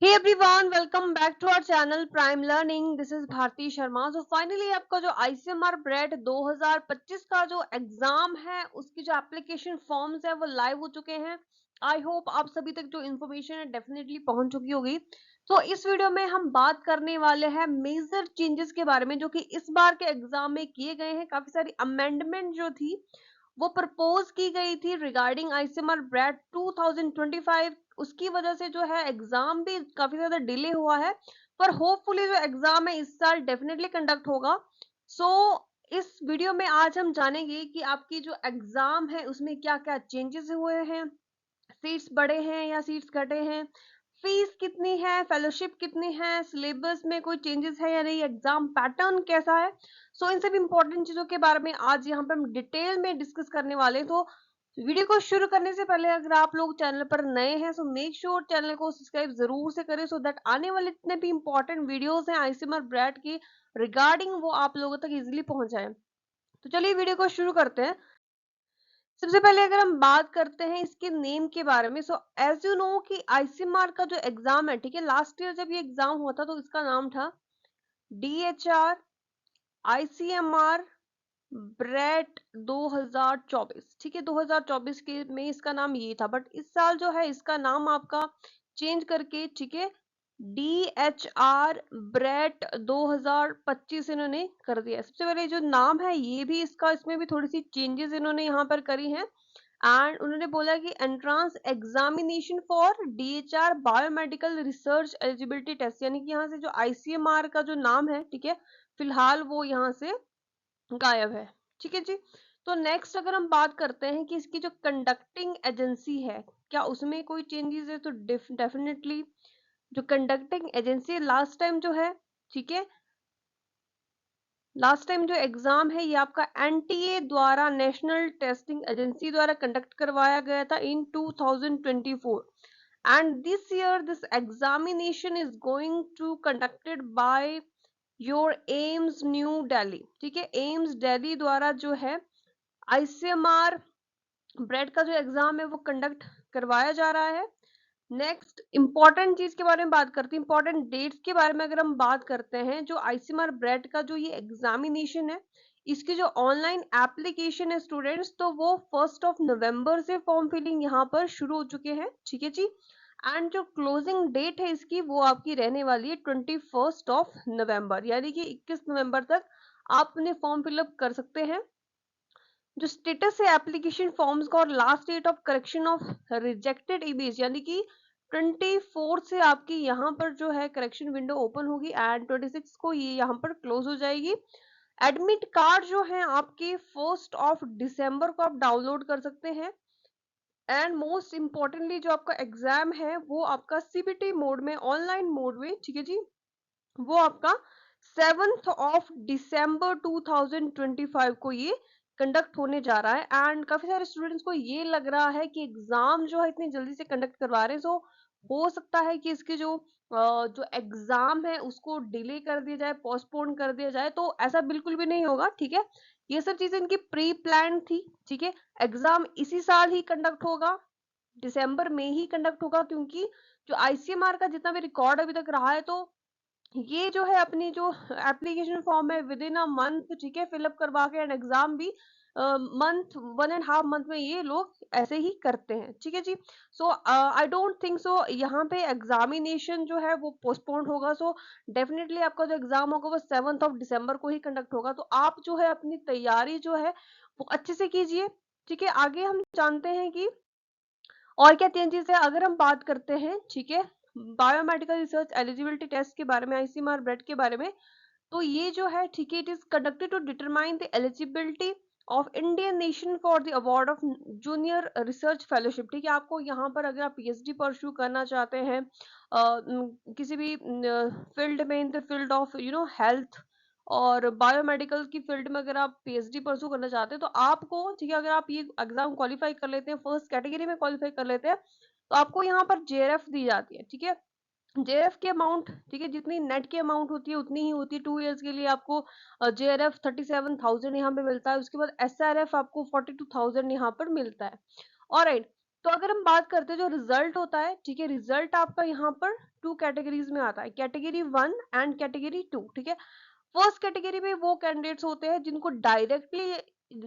Hey everyone, welcome back to our channel prime learning. This is Bharti Sharma. So finally आपका जो ICMR bread 2025 का जो exam है उसकी जो एप्लीकेशन फॉर्म्स है वो लाइव हो चुके हैं। आई होप आप सभी तक जो इन्फॉर्मेशन है डेफिनेटली पहुंच चुकी होगी। तो इस वीडियो में हम बात करने वाले हैं मेजर चेंजेस के बारे में जो कि इस बार के एग्जाम में किए गए हैं। काफी सारी अमेंडमेंट जो थी वो प्रपोज की गई थी रिगार्डिंग आईसीएमआर ब्रेड 2025। उसकी वजह से जो है एग्जाम भी काफी ज्यादा डिले हुआ है, पर होपफुली जो एग्जाम है इस साल डेफिनेटली कंडक्ट होगा। सो इस वीडियो में आज हम जानेंगे कि आपकी जो एग्जाम है उसमें क्या क्या चेंजेस हुए हैं, सीट्स बढ़े हैं या सीट्स घटे हैं, फीस कितनी है, फेलोशिप कितनी है, सिलेबस में कोई चेंजेस है या नहीं, एग्जाम पैटर्न कैसा है। सो इन सब इंपॉर्टेंट चीजों के बारे में आज यहाँ पे हम डिटेल में डिस्कस करने वाले हैं। तो वीडियो को शुरू करने से पहले अगर आप लोग चैनल पर नए हैं सो मेक श्योर चैनल को सब्सक्राइब जरूर से करें, सो दैट आने वाले जितने भी इंपॉर्टेंट वीडियोस हैं आईसीएमआर ब्रैड की रिगार्डिंग वो आप लोगों तक इजीली पहुंच जाए। तो चलिए वीडियो को शुरू करते हैं। सबसे पहले अगर हम बात करते हैं इसके नेम के बारे में, सो एज यू नो कि आईसीएमआर का जो एग्जाम है, ठीक है, लास्ट ईयर जब ये एग्जाम हुआ था तो इसका नाम था डीएचआर आईसीएमआर ब्रेट 2024। ठीक है, 2024 के में इसका नाम ये था, बट इस साल जो है इसका नाम आपका चेंज करके, ठीक है, डीएचआर ब्रेट 2025 इन्होंने कर दिया। सबसे पहले जो नाम है ये भी इसका, इसमें भी थोड़ी सी चेंजेस इन्होंने यहाँ पर करी हैं। एंड उन्होंने बोला कि entrance examination for DHR biomedical research eligibility test, यानी कि यहाँ से जो आईसीएमआर का जो नाम है, ठीक है, फिलहाल वो यहाँ से गायब है। ठीक है जी। तो नेक्स्ट अगर हम बात करते हैं कि इसकी जो कंडक्टिंग एजेंसी है क्या उसमें कोई चेंजेस है, तो डेफिनेटली जो कंडक्टिंग एजेंसी लास्ट टाइम जो है, ठीक है, लास्ट टाइम जो एग्जाम है ये आपका एनटीए द्वारा, नेशनल टेस्टिंग एजेंसी द्वारा कंडक्ट करवाया गया था in 2024। And this year this examination is going to conducted by your AIIMS New Delhi. ठीक है, एम्स दिल्ली द्वारा जो है आईसीएमआर ब्रेड का जो एग्जाम है वो कंडक्ट करवाया जा रहा है। नेक्स्ट इंपॉर्टेंट चीज के बारे में बात करते हैं, इंपॉर्टेंट डेट्स के बारे में अगर हम बात करते हैं, जो आईसीएमआर ब्रेड का जो ये एग्जामिनेशन है इसकी जो ऑनलाइन एप्लीकेशन है स्टूडेंट्स, तो वो 1 से फॉर्म फिलिंग यहाँ पर शुरू हो चुके हैं। ठीक है जी। एंड जो क्लोजिंग डेट है इसकी वो आपकी रहने वाली है 21 यानी कि 21 नवंबर तक आप अपने फॉर्म फिलअप कर सकते हैं। जो स्टेटस है एप्लीकेशन फॉर्म्स का, और last date of correction of rejected image, यानी कि 24 से आपकी यहाँ पर जो है करेक्शन विंडो ओपन होगी एंड 26 को ये यहाँ पर क्लोज हो जाएगी। एडमिट कार्ड जो है आपके 1 दिसंबर को आप डाउनलोड कर सकते हैं। एंड मोस्ट इम्पोर्टेंटली जो आपका एग्जाम है वो आपका सीबीटी मोड में, ऑनलाइन मोड में, ठीक है जी, वो आपका 7 दिसंबर 2025 को ये कंडक्ट होने जा रहा है। एंड काफी सारे स्टूडेंट्स को ये लग रहा है कि एग्जाम जो है इतनी जल्दी से कंडक्ट करवा रहे हैं, सो हो सकता है कि इसके जो एग्जाम है उसको डिले कर दिया जाए, पोस्टपोन कर दिया जाए, तो ऐसा बिल्कुल भी नहीं होगा। ठीक है, ये सब चीजें इनकी प्री प्लान थी। ठीक है, एग्जाम इसी साल ही कंडक्ट होगा, दिसंबर में ही कंडक्ट होगा, क्योंकि जो आईसीएमआर का जितना भी रिकॉर्ड अभी तक रहा है, तो ये जो है अपनी जो एप्लीकेशन फॉर्म है विद इन अ मंथ, ठीक है, फिलअप करवा के, एंड एग्जाम भी मंथ, 1.5 मंथ में ये लोग ऐसे ही करते हैं। ठीक है जी। सो आई डोंट थिंक सो यहाँ पे एग्जामिनेशन जो है वो पोस्टपोन्ड होगा। सो डेफिनेटली आपका जो एग्जाम होगा वो 7 दिसंबर को ही कंडक्ट होगा। तो आप जो है अपनी तैयारी जो है वो अच्छे से कीजिए। ठीक है, आगे हम जानते हैं कि और क्या चेंजेस है। अगर हम बात करते हैं, ठीक है, बायोमेडिकल रिसर्च एलिजिबिलिटी टेस्ट के बारे में, आईसीएमआर ब्रेड के बारे में, तो ये जो है, ठीक है, it is conducted to determine the eligibility of Indian nation for the award of junior research fellowship. ठीक है, आपको यहाँ पर अगर आप पीएचडी परस्यू करना चाहते हैं किसी भी फील्ड में, in the field of health और बायोमेडिकल की फील्ड में, अगर आप पीएचडी परस्यू करना चाहते हैं तो आपको, ठीक है, अगर आप ये एग्जाम क्वालिफाई कर लेते हैं, फर्स्ट कैटेगरी में क्वालिफाई कर लेते हैं, तो आपको यहाँ पर जेआरएफ दी जाती है। ठीक है, जेआरएफ की अमाउंट, ठीक है, जितनी नेट की अमाउंट होती है उतनी ही होती है। 2 इयर्स के लिए आपको जेआरएफ 37,000 यहाँ पे मिलता है। उसके बाद एसआरएफ आपको 42,000 यहाँ पर मिलता है। ऑलराइट, तो अगर हम बात करते हैं जो रिजल्ट होता है, ठीक है, रिजल्ट आपका यहाँ पर टू कैटेगरीज में आता है, कैटेगरी 1 एंड कैटेगरी 2, ठीक है। फर्स्ट कैटेगरी में वो कैंडिडेट्स होते हैं जिनको डायरेक्टली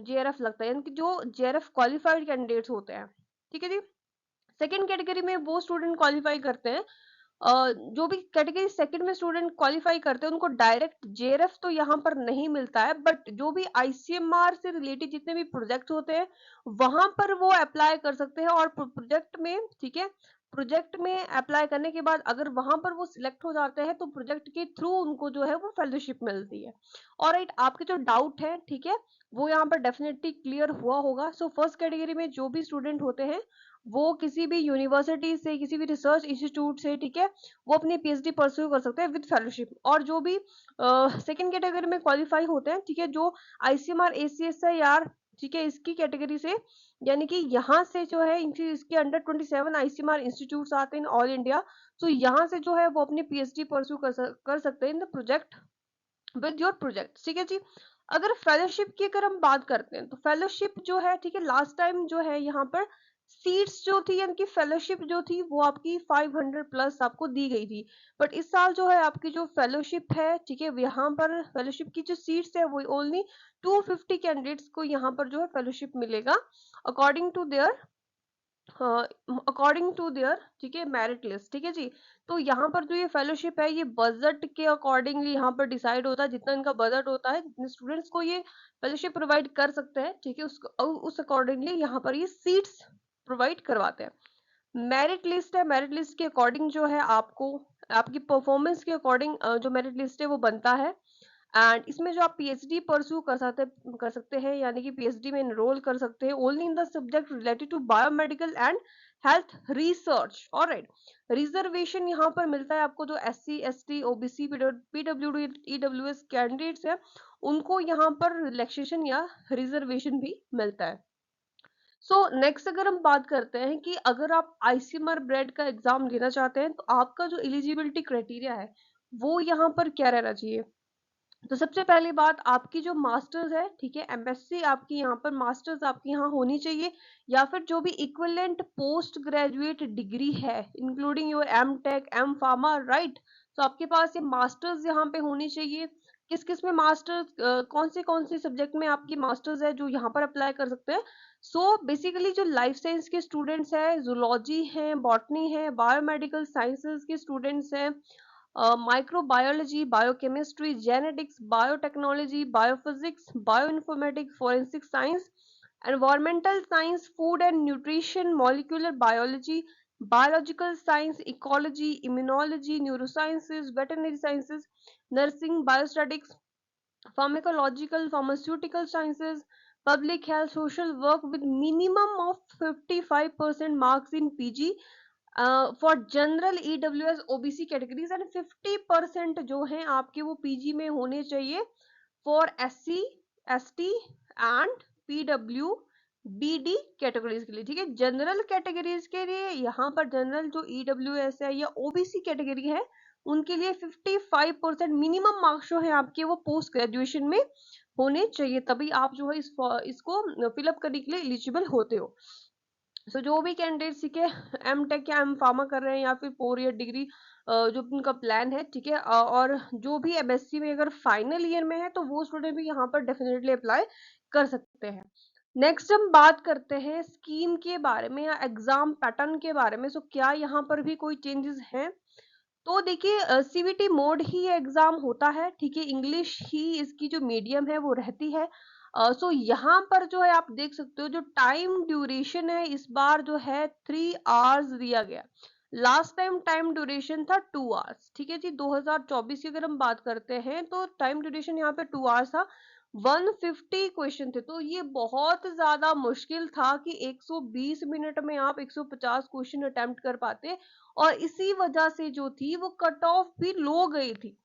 जेआरएफ लगता है, यानी कि जो जेआरएफ क्वालिफाइड कैंडिडेट्स होते हैं, ठीक है जी। सेकंड कैटेगरी में वो स्टूडेंट क्वालिफाई करते हैं, जो भी कैटेगरी सेकंड में स्टूडेंट क्वालिफाई करते हैं उनको डायरेक्ट जेआरएफ तो यहाँ पर नहीं मिलता है, बट जो भी आईसीएमआर से रिलेटेड जितने भी प्रोजेक्ट होते हैं वहां पर वो अप्लाई कर सकते हैं, और प्रोजेक्ट में, ठीक है, प्रोजेक्ट में अप्लाई करने के बाद अगर वहां पर वो सिलेक्ट हो जाते हैं तो प्रोजेक्ट के थ्रू उनको जो है वो फेलोशिप मिलती है। और राइट, आपके जो डाउट है, ठीक है, वो यहाँ पर डेफिनेटली क्लियर हुआ होगा। सो फर्स्ट कैटेगरी में जो भी स्टूडेंट होते हैं वो किसी भी यूनिवर्सिटी से, किसी भी रिसर्च इंस्टीट्यूट से, ठीक है, वो अपनी पीएचडी परस्यू कर सकते हैं विद फेलोशिप। और जो भी सेकंड कैटेगरी में क्वालिफाई होते हैं, ठीक है, जो आईसीएमआर एसीएसआईआर, ठीक है, इसकी कैटेगरी से, यानी कि यहाँ से जो है इसके अंडर 27 आईसीएमआर इंस्टीट्यूट आते हैं ऑल इंडिया। तो यहाँ से जो है वो अपनी पीएचडी परस्यू कर सकते हैं in the project with your project, ठीक है जी। अगर फेलोशिप की अगर हम बात करते हैं तो फेलोशिप जो है, ठीक है, लास्ट टाइम जो है यहाँ पर सीट्स जो थी, यानी कि फेलोशिप जो थी वो आपकी 500 प्लस आपको दी गई थी। बट इस साल जो है आपकी जो फेलोशिप है, ठीक है, यहाँ पर फेलोशिप की जो सीट्स है वो ओनली 250 कैंडिडेट्स को यहाँ पर जो है फेलोशिप मिलेगा, according to their according to their, ठीक है, मेरिट लिस्ट, ठीक है जी। तो यहाँ पर जो ये फेलोशिप है ये बजट के अकॉर्डिंगली यहाँ पर डिसाइड होता है, जितना इनका बजट होता है, जितने स्टूडेंट्स को ये फेलोशिप प्रोवाइड कर सकते हैं, ठीक है, उसको उस अकॉर्डिंगली यहाँ पर ये सीट्स प्रोवाइड करवाते हैं। मेरिट लिस्ट है, मेरिट लिस्ट के अकॉर्डिंग जो है आपको आपकी परफॉर्मेंस के अकॉर्डिंग जो मेरिट लिस्ट है वो बनता है। एंड इसमें जो आप पीएचडी परस्यू कर सकते हैं, यानी कि पीएचडी में एनरोल कर सकते हैं only in the subject related to biomedical and health research. Alright, reservation यहाँ पर मिलता है आपको, जो SC ST OBC PWD EWS candidates है उनको यहाँ पर रिलैक्सेशन या रिजर्वेशन भी मिलता है। सो नेक्स्ट अगर हम बात करते हैं कि अगर आप आईसीएमआर ब्रेड का एग्जाम देना चाहते हैं तो आपका जो एलिजिबिलिटी क्राइटेरिया है वो यहाँ पर क्या रहना चाहिए। तो सबसे पहली बात, आपकी जो मास्टर्स है, ठीक है, एमएससी आपकी यहाँ पर मास्टर्स आपकी यहाँ होनी चाहिए, या फिर जो भी इक्विवेलेंट पोस्ट ग्रेजुएट डिग्री है including your M tech M pharma, right. तो आपके पास ये मास्टर्स यहाँ पे होनी चाहिए। किस किस में मास्टर्स, कौन से सब्जेक्ट में आपकी मास्टर्स है जो यहाँ पर अप्लाई कर सकते हैं। सो बेसिकली जो लाइफ साइंस के स्टूडेंट्स हैं, जूलॉजी हैं, बॉटनी है, बायोमेडिकल साइंसेज के स्टूडेंट्स हैं, microbiology, biochemistry, genetics, biotechnology, biophysics, bioinformatics, forensic science, environmental science, food and nutrition, molecular biology, biological science, ecology, immunology, neurosciences, veterinary sciences, nursing, biostatics, pharmacological, pharmaceutical sciences, public health, social work with minimum of 55% marks in PG for general EWS OBC categories, and 50% जो हैं आपके वो PG में होने चाहिए for SC ST and PWBD categories के लिए, ठीक है। जनरल कैटेगरीज के लिए यहाँ पर जनरल जो ईडब्ल्यूएस है या ओबीसी कैटेगरी है उनके लिए 55% मिनिमम मार्क्स जो है आपके वो पोस्ट ग्रेजुएशन में होने चाहिए, तभी आप जो है इसको फिलअप करने के लिए एलिजिबल होते हो। सो जो भी कैंडिडेट, ठीक है, एम टेक या एम फार्मा कर रहे हैं या फिर 4 ईयर डिग्री जो उनका प्लान है, ठीक है, और जो भी एमएससी में अगर फाइनल ईयर में है तो वो स्टूडेंट भी यहाँ पर डेफिनेटली अप्लाई कर सकते हैं। नेक्स्ट हम बात करते हैं स्कीम के बारे में या एग्जाम पैटर्न के बारे में। सो क्या यहाँ पर भी कोई चेंजेस हैं। तो देखिए सीबीटी मोड ही एग्जाम होता है, ठीक है, इंग्लिश ही इसकी जो मीडियम है वो रहती है। सो यहाँ पर जो है आप देख सकते हो जो टाइम ड्यूरेशन है इस बार जो है 3 आवर्स दिया गया। लास्ट टाइम टाइम ड्यूरेशन था 2 आवर्स, ठीक है जी। 2024 की अगर हम बात करते हैं तो टाइम ड्यूरेशन यहाँ पे 2 आवर्स था, 150 क्वेश्चन थे। तो ये बहुत ज्यादा मुश्किल था कि 120 मिनट में आप 150 क्वेश्चन अटेम्प्ट कर पाते, और इसी वजह से जो थी वो कट ऑफ भी लो गई थी,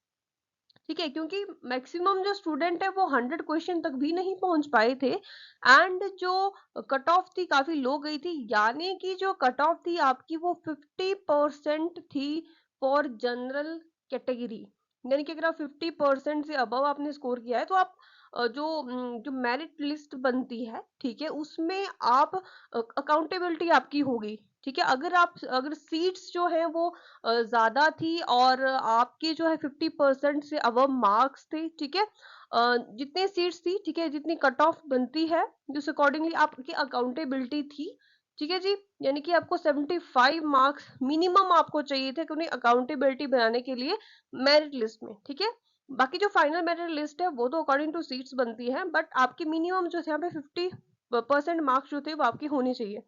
ठीक है, क्योंकि मैक्सिमम जो स्टूडेंट है वो 100 क्वेश्चन तक भी नहीं पहुंच पाए थे, एंड जो कट ऑफ थी काफी लो गई थी, यानी कि जो कट ऑफ थी आपकी वो 50% थी फॉर जनरल कैटेगरी। यानी कि अगर आप 50% से अबव आपने स्कोर किया है तो आप जो मेरिट लिस्ट बनती है, ठीक है, उसमें आप अकाउंटेबिलिटी आपकी होगी, ठीक है। अगर सीट्स जो है वो ज्यादा थी और आपके जो है 50% से अबव मार्क्स थे, ठीक है, जितने सीट्स थी, ठीक है, जितनी कट ऑफ बनती है, जिस अकॉर्डिंगली आपकी अकाउंटेबिलिटी थी, ठीक है जी, यानी कि आपको 75 मार्क्स मिनिमम आपको चाहिए थे कि अकाउंटेबिलिटी बनाने के लिए मेरिट लिस्ट में, ठीक है। बाकी जो फाइनल मेरिट लिस्ट है वो तो अकॉर्डिंग टू सीट्स बनती है, बट आपकी मिनिमम जो थे यहाँ पे 50% मार्क्स जो थे वो आपके होने चाहिए।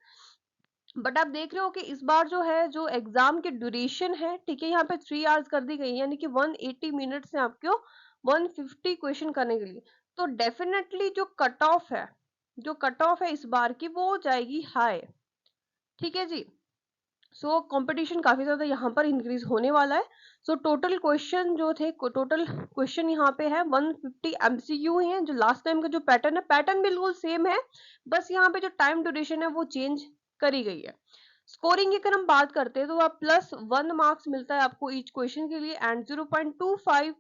बट आप देख रहे हो कि इस बार जो है, जो एग्जाम की ड्यूरेशन है, ठीक है, यहाँ पे 3 आवर्स कर दी गई है, यानी कि 180 मिनट्स है आपको 150 क्वेश्चन करने के लिए। तो डेफिनेटली जो कट ऑफ है इस बार की वो हो जाएगी हाई, ठीक है जी। सो कंपटीशन काफी ज्यादा यहाँ पर इंक्रीज होने वाला है। सो टोटल क्वेश्चन जो थे, टोटल क्वेश्चन यहाँ पे है 150 एमसीक्यू है, जो लास्ट टाइम का जो पैटर्न है, पैटर्न बिल्कुल सेम है, बस यहाँ पे जो टाइम ड्यूरेशन है वो चेंज करी गई है। स्कोरिंग की अगर हम बात करते हैं तो आप +1 मार्क्स मिलता है आपको ईच क्वेश्चन के लिए, एंड 0.25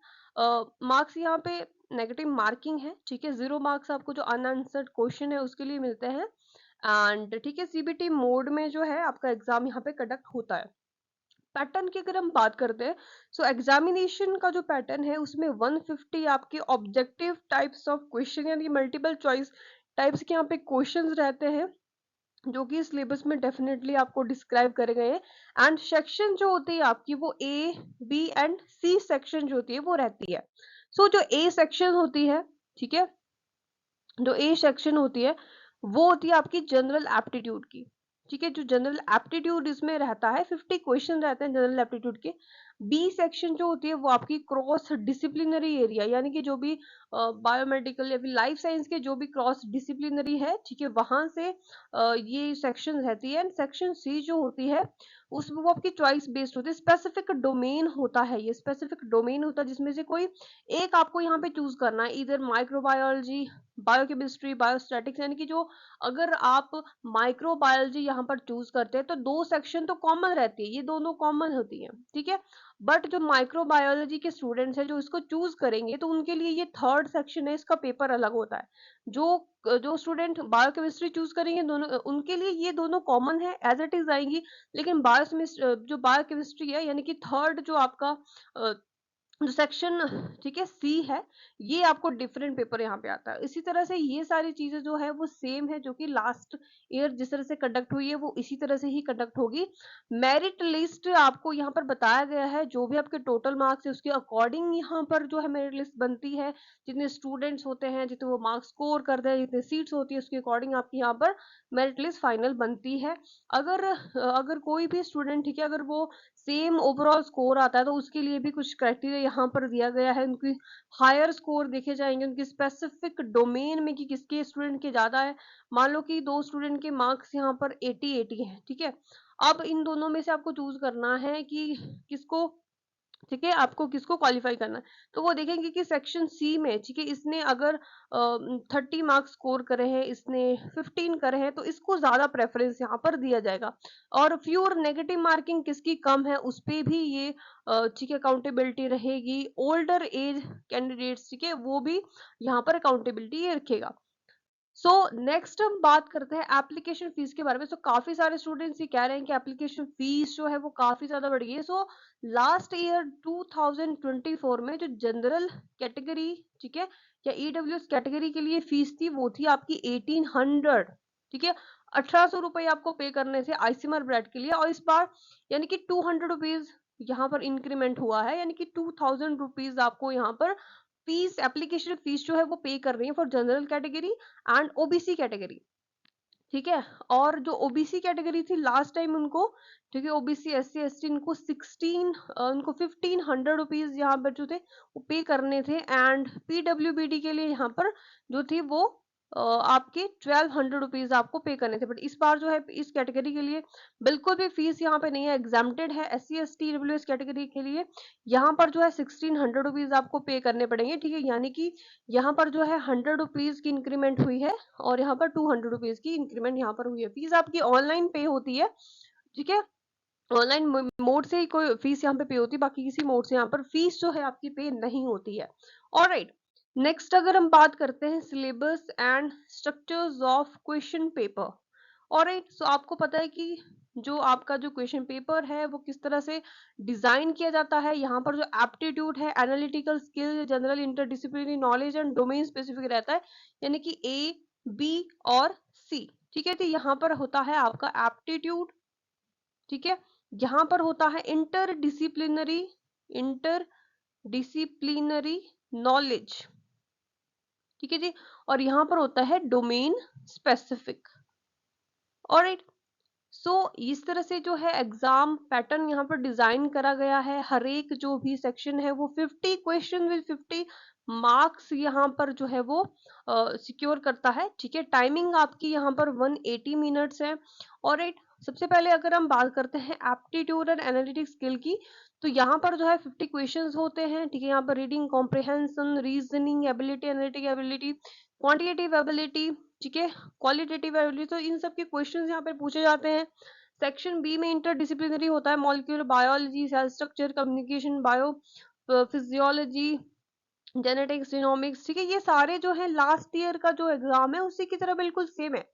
मार्क्स यहाँ पे नेगेटिव मार्किंग है, ठीक है। 0 मार्क्स आपको जो अनआंसर्ड क्वेश्चन है उसके लिए मिलते हैं, एंड ठीक है, सीबीटी मोड में जो है आपका एग्जाम यहाँ पे कंडक्ट होता है। पैटर्न की अगर हम बात करते हैं, सो एग्जामिनेशन का जो पैटर्न है उसमें 150 आपके ऑब्जेक्टिव टाइप्स ऑफ क्वेश्चन यानी मल्टीपल चॉइस टाइप्स के यहाँ पे क्वेश्चंस रहते हैं, जो कि सिलेबस में डेफिनेटली आपको डिस्क्राइब करे गए हैं। एंड सेक्शन जो होती है आपकी वो ए, बी एंड सी सेक्शन जो होती है वो रहती है। सो जो ए सेक्शन होती है, ठीक है, जो ए सेक्शन होती है वो होती है आपकी जनरल एप्टीट्यूड की, ठीक है। जो जनरल एप्टीट्यूड इसमें रहता है 50 क्वेश्चन रहते हैं जनरल एप्टीट्यूड के। बी सेक्शन जो होती है वो आपकी क्रॉस डिसिप्लिनरी एरिया, यानी कि जो भी बायोमेडिकल या फिर लाइफ साइंस के जो भी क्रॉस डिसिप्लिनरी है, ठीक है, वहां से ये सेक्शन रहती है। सेक्शन सी जो होती है उसमें वो आपकी चॉइस बेस्ड होती है, स्पेसिफिक डोमेन होता है, ये स्पेसिफिक डोमेन होता है जिसमें से कोई एक आपको यहाँ पे चूज करना है, इधर माइक्रोबायोलॉजी, बायोकेमिस्ट्री, बायोस्टैटिक्स, यानी कि जो अगर आप माइक्रोबायोलॉजी यहाँ पर चूज करते हैं तो 2 सेक्शन तो कॉमन रहती है, ये दोनों कॉमन होती है, ठीक है। बट जो माइक्रोबायोलॉजी के स्टूडेंट्स हैं जो इसको चूज करेंगे तो उनके लिए ये थर्ड सेक्शन है, इसका पेपर अलग होता है। जो जो स्टूडेंट बायोकेमिस्ट्री चूज करेंगे दोनों, उनके लिए ये दोनों कॉमन है, एज इट इज आएंगी। लेकिन जो बायोकेमिस्ट्री है यानी कि थर्ड जो आपका जो सेक्शन, ठीक है, सी है, ये आपको डिफरेंट पेपर यहाँ पे आता है। इसी तरह से ये सारी चीजें जो है वो सेम है, जो कि लास्ट ईयर जिस तरह से कंडक्ट हुई है वो इसी तरह से ही कंडक्ट होगी। मेरिट लिस्ट आपको यहाँ पर बताया गया है, जो भी आपके टोटल मार्क्स है उसके अकॉर्डिंग यहाँ पर जो है मेरिट लिस्ट बनती है। जितने स्टूडेंट्स होते हैं, जितने वो मार्क्स स्कोर करते हैं, जितने सीट्स होती है उसके अकॉर्डिंग आपकी यहाँ पर मेरिट लिस्ट फाइनल बनती है। अगर कोई भी स्टूडेंट, ठीक है, अगर वो सेम ओवरऑल स्कोर आता है तो उसके लिए भी कुछ क्राइटेरिया यहाँ पर दिया गया है, उनकी हायर स्कोर देखे जाएंगे उनकी स्पेसिफिक डोमेन में कि किसके स्टूडेंट के ज्यादा है। मान लो कि 2 स्टूडेंट के मार्क्स यहाँ पर 80-80 है, ठीक है। अब इन दोनों में से आपको चूज करना है कि किसको, ठीक है, आपको किसको क्वालिफाई करना है। तो वो देखेंगे कि सेक्शन सी में, ठीक है, इसने अगर 30 मार्क्स स्कोर करे हैं, इसने 15 करे हैं, तो इसको ज्यादा प्रेफरेंस यहाँ पर दिया जाएगा। और फ्यूर नेगेटिव मार्किंग किसकी कम है उस पे भी ये ठीक है अकाउंटेबिलिटी रहेगी। ओल्डर एज कैंडिडेट्स, ठीक है, वो भी यहाँ पर अकाउंटेबिलिटी ये रखेगा। सो नेक्स्ट हम बात करते हैं एप्लीकेशन फीस के बारे में। काफी सारे स्टूडेंट्स ये कह रहे हैं कि एप्लीकेशन फीस जो है वो काफी ज्यादा बढ़ गई है। लास्ट ईयर 2024 में जो जनरल कैटेगरी, ठीक है, या ईडब्ल्यूएस कैटेगरी के लिए फीस थी वो थी आपकी 1800, ठीक है, 1800 रुपए आपको पे करने थे आईसीएमआर ब्रेड के लिए। और इस बार यानी कि 200 रुपीज यहाँ पर इंक्रीमेंट हुआ है, यानी कि 2000 रुपीज आपको यहाँ पर फीस, एप्लीकेशन फीस जो है वो पे कर रही है for general category and OBC category, ठीक है। और जो ओबीसी कैटेगरी थी लास्ट टाइम उनको, ठीक है, ओबीसी एससी एसटी, उनको 1500 रुपीज यहाँ पर जो थे वो पे करने थे। एंड पीडब्ल्यूबीडी के लिए यहाँ पर जो थी वो आपके 1200 रुपीज आपको पे करने थे। बट इस बार जो है इस कैटेगरी के लिए बिल्कुल भी फीस यहाँ पे नहीं है, एग्जाम्प्टेड है। एससी एसटी डब्ल्यूएस कैटेगरी के लिए यहाँ पर जो है 1600 रुपीज आपको पे करने पड़ेंगे, ठीक है। यानी कि यहाँ पर जो है 100 रुपीज की इंक्रीमेंट हुई है और यहाँ पर 200 रुपीज की इंक्रीमेंट यहाँ पर हुई है। फीस आपकी ऑनलाइन पे होती है, ठीक है, ऑनलाइन मोड से ही कोई फीस यहाँ पे होती है, बाकी किसी मोड से यहाँ पर फीस जो है आपकी पे नहीं होती है। ऑलराइट, नेक्स्ट अगर हम बात करते हैं syllabus and structures of question paper, और सो आपको पता है कि जो आपका जो क्वेश्चन पेपर है वो किस तरह से डिजाइन किया जाता है। यहाँ पर जो एप्टीट्यूड है, analytical skill, general interdisciplinary knowledge and domain specific रहता है, यानी कि ए, बी और सी। ठीक है, तो यहाँ पर होता है आपका एप्टीट्यूड। ठीक है, यहाँ पर होता है इंटरडिसिप्लिनरी नॉलेज। ठीक है जी, और यहाँ पर होता है डोमेन स्पेसिफिक। ऑलराइट, सो इस तरह से जो है एग्जाम पैटर्न यहाँ पर डिजाइन करा गया है। हर एक जो भी सेक्शन है वो 50 क्वेश्चन विद 50 मार्क्स यहाँ पर जो है वो सिक्योर करता है। ठीक है, टाइमिंग आपकी यहाँ पर 180 मिनट्स है। और सबसे पहले अगर हम बात करते हैं एप्टीट्यूड एंड एनालिटिक स्किल की, तो यहाँ पर जो है 50 क्वेश्चंस होते हैं। ठीक है, यहाँ पर reading comprehension, reasoning ability, analytic ability, quantitative ability, ठीक है, क्वालिटेटिव एबिलिटी, तो इन सब के क्वेश्चंस यहाँ पे पूछे जाते हैं। सेक्शन बी में इंटरडिसिप्लिनरी होता है, molecular biology, cell structure, communication, bio physiology, genetics, genomics. ठीक है, ये सारे जो है लास्ट ईयर का जो एग्जाम है उसी की तरह बिल्कुल सेम है।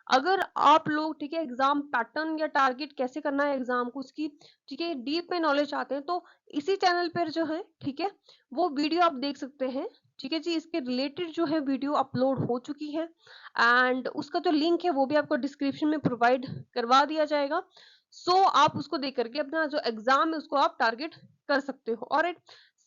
अगर आप लोग, ठीक है, एग्जाम पैटर्न या टारगेट कैसे करना है एग्जाम को उसकी, ठीक है, डीप में नॉलेज चाहते हैं, तो इसी चैनल पर जो है, ठीक है, वो वीडियो आप देख सकते हैं। ठीक है जी, इसके रिलेटेड जो है वीडियो अपलोड हो चुकी है, एंड उसका जो लिंक है वो भी आपको डिस्क्रिप्शन में प्रोवाइड करवा दिया जाएगा। सो आप उसको देख करके अपना जो एग्जाम है उसको आप टारगेट कर सकते हो। और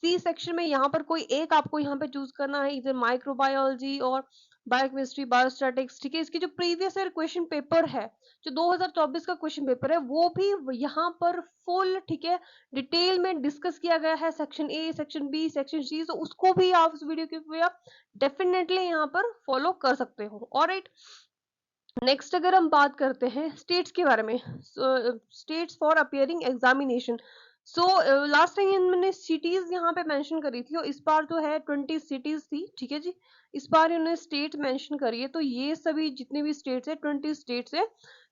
सी सेक्शन में यहाँ पर कोई एक आपको यहाँ पे चूज करना है, इधर माइक्रोबायोलॉजी और बायोकेमिस्ट्री, बायोस्टैटिक्स। ठीक है, इसकी जो प्रीवियस ईयर क्वेश्चन पेपर है, जो 2024 का क्वेश्चन पेपर है, वो भी यहाँ पर फुल, ठीक है, डिटेल में डिस्कस किया गया है। Section A, section B, section C, तो उसको भी आप उस वीडियो के आप डेफिनेटली यहाँ पर फॉलो कर सकते हो। और नेक्स्ट अगर हम बात करते हैं स्टेट्स के बारे में, states for appearing examination. So last time मैंने सिटीज यहाँ पे मेंशन करी थी, और इस बार जो है 20 सिटीज थी। ठीक है जी, इस बार इन्होंने स्टेट मेंशन करी है, तो ये सभी जितने भी स्टेट्स है 20 स्टेट्स है,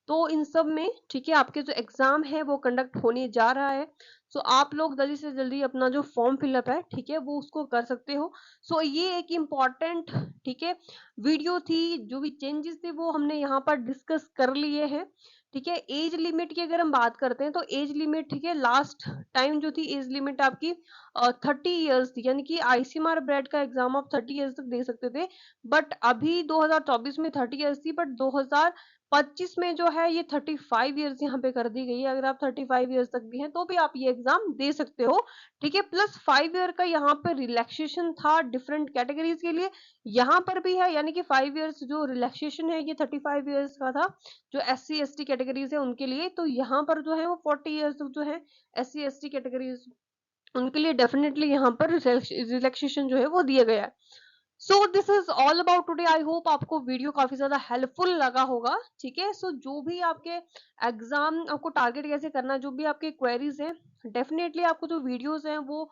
तो इन सब में, ठीक है, आपके जो एग्जाम है वो कंडक्ट होने जा रहा है। सो आप लोग जल्दी से जल्दी अपना जो फॉर्म फिलअप है, ठीक है, वो उसको कर सकते हो। सो ये एक इम्पॉर्टेंट, ठीक है, वीडियो थी। जो भी चेंजेस थे वो हमने यहाँ पर डिस्कस कर लिए हैं। ठीक है, एज लिमिट की अगर हम बात करते हैं, तो एज लिमिट, ठीक है, लास्ट टाइम जो थी एज लिमिट आपकी 30 इयर्स थी, यानी कि आईसीएमआर ब्रेड का एग्जाम आप 30 इयर्स तक दे सकते थे। बट अभी 2024 में 30 इयर्स थी, बट 2025 में जो है ये 35 इयर्स यहाँ पे कर दी गई है। अगर आप 35 इयर्स तक भी हैं तो भी आप ये एग्जाम दे सकते हो। ठीक है, प्लस 5 ईयर का यहाँ पे रिलैक्सेशन था डिफरेंट कैटेगरीज के लिए, यहाँ पर भी है, यानी कि 5 इयर्स जो रिलैक्सेशन है ये 35 इयर्स का था जो SC ST कैटेगरीज है उनके लिए। तो यहाँ पर जो है वो 40 इयर्स जो है SC ST कैटेगरीज उनके लिए डेफिनेटली यहाँ पर रिलैक्सेशन जो है वो दिया गया है। So this is all about today. I hope आपको वीडियो काफी ज्यादा हेल्पफुल लगा होगा। ठीक है, सो जो भी आपके एग्जाम आपको टारगेट कैसे करना है, जो भी आपके क्वेरीज हैं, डेफिनेटली आपको जो वीडियोस हैं वो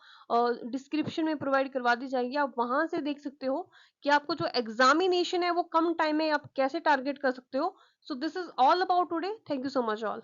डिस्क्रिप्शन में प्रोवाइड करवा दी जाएंगी, आप वहां से देख सकते हो कि आपको जो एग्जामिनेशन है वो कम टाइम में आप कैसे टारगेट कर सकते हो। So this is all about today. Thank you so much all.